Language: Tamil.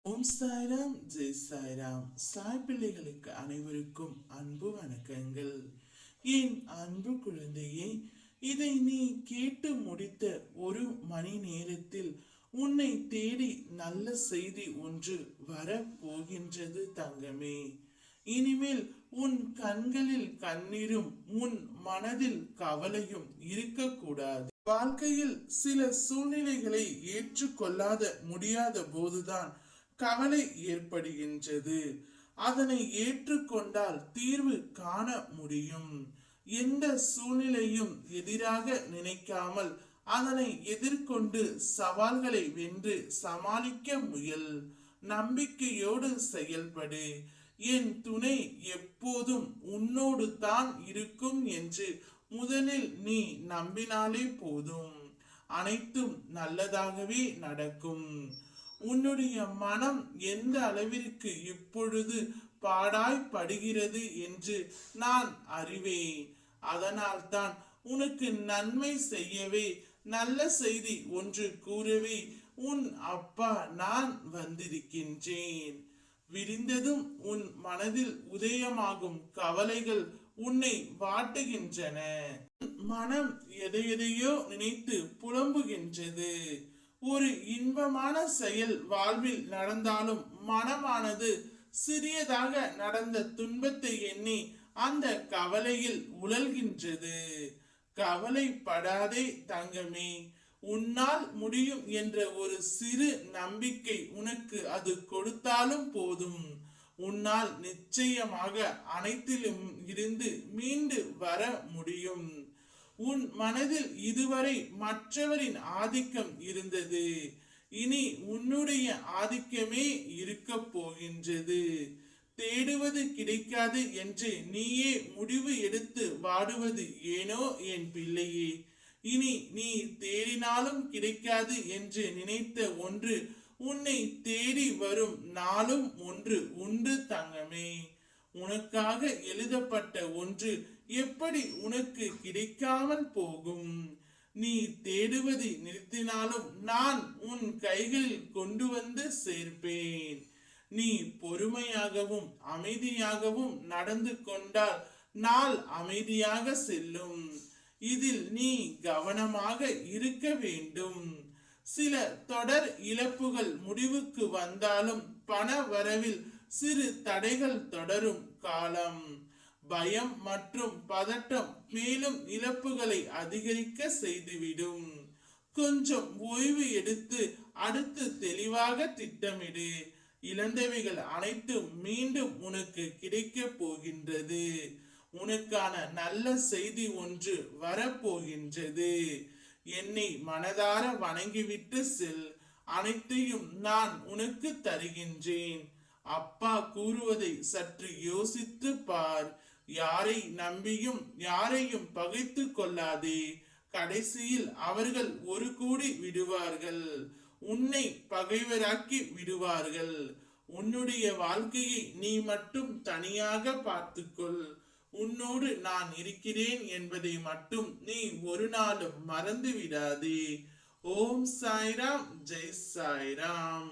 ஓம் சாய்ராம், ஜெய் சாய்ராம். சாய் பிள்ளைகளுக்கு அனைவருக்கும் அன்பு வணக்கங்கள். என் அன்பு குழந்தையே, இதை நீ கேட்டு முடித்த ஒரு மணி நேரத்தில் உன்னை தேடி நல்ல செய்தி ஒன்று வர போகின்றது தங்கமே. இனிமேல் உன் கண்களில் கண்ணீரும் உன் மனதில் கவலையும் இருக்கக்கூடாது. வாழ்க்கையில் சில சூழ்நிலைகளை ஏற்றுக்கொள்ளாத முடியாத போதுதான் கவலை ஏற்படுகின்றது. அதனை ஏற்றுக்கொண்டால் தீர்வு காண முடியும். எந்த சூழ்நிலையும் எதிராக நினைக்காமல் அதனை எதிர்கொண்டு சவால்களை வென்று சமாளிக்க முயல். நம்பிக்கையோடு செயல்படு. என் துணை எப்போதும் உன்னோடு தான் இருக்கும் என்று முதலில் நீ நம்பினாலே போதும். அனைத்தும் நல்லதாகவே நடக்கும். உன்னுடைய மனம் எந்த அளவிற்கு இப்பொழுது பாடாய்படுகிறது என்று நான் அறிவேன். அதனால்தான் உனக்கு நன்மை செய்யவே, நல்ல செய்தி ஒன்று கூறவே உன் அப்பா நான் வந்திருக்கின்றேன். விரிந்ததும் உன் மனதில் உதயமாகும் கவலைகள் உன்னை வாட்டுகின்றன. மனம் எதையெதையோ நினைத்து புலம்புகின்றது. ஒரு இன்பமான செயல் வாழ்வில் நடந்தாலும் மனமானது சிறியதாக நடந்த துன்பத்தை எண்ணி அந்த கவலையில் உழல்கின்றது. கவலைப்படாதே தங்கமே. உன்னால் முடியும் என்ற ஒரு சிறு நம்பிக்கை உனக்கு அது கொடுத்தாலும் போதும். உன்னால் நிச்சயமாக அனைத்திலும் இருந்து மீண்டு வர முடியும். உன் மனதில் இதுவரை மற்றவரின் ஆதிக்கம் இருந்தது. இனி உன்னுடைய ஆதிக்கமே இருக்க போகின்றது. தேடுவது கிடைக்காது என்று நீயே முடிவு எடுத்து வாடுவது ஏனோ என் பிள்ளையே. இனி நீ தேடினாலும் கிடைக்காது என்று நினைத்த ஒன்று உன்னை தேடி வரும் நாளும் ஒன்று உண்டு தங்கமே. உனக்காக எழுதப்பட்ட ஒன்று எப்படி உனக்கு கிடைக்காமல் போகும்? நீ தேடுவதை நிறுத்தினாலும் நான் உன் கைகளில் கொண்டு வந்து சேர்ப்பேன். நீ பொறுமையாகவும் அமைதியாகவும் நடந்து கொண்டால் நாள் அமைதியாக செல்லும். இதில் நீ கவனமாக இருக்க வேண்டும். சில தொடர் இழப்புகள் முடிவுக்கு வந்தாலும் பண வரவில் சிறு தடைகள் தொடரும் காலம். பயம் மற்றும் பதட்டம் மேலும் இழப்புகளை அதிகரிக்க செய்துவிடும். கொஞ்சம் ஓய்வு எடுத்து அடுத்து தெளிவாக திட்டமிடு. இழந்தவைகள் அனைத்தும் மீண்டும் உனக்கு கிடைக்க போகின்றது. உனக்கான நல்ல செய்தி ஒன்று வரப்போகின்றது. என்னை மனதார வணங்கிவிட்டு செல். அனைத்தையும் நான் உனக்கு தருகின்றேன். அப்பா கூறுவதை சற்று யோசித்து பார். யாரை நம்பியும் யாரையும் பகைத்து கொள்ளாதே. கடைசியில் அவர்கள் ஒரு கூடி விடுவார்கள். உன்னை பகைவராக்கி விடுவார்கள். உன்னுடைய வாழ்க்கையை நீ மட்டும் தனியாக பார்த்துக்கொள். உன்னோடு நான் இருக்கிறேன் என்பதை மட்டும் நீ ஒரு நாளும் மறந்து விடாதே. ஓம் சாய்ராம், ஜெய் சாய்ராம்.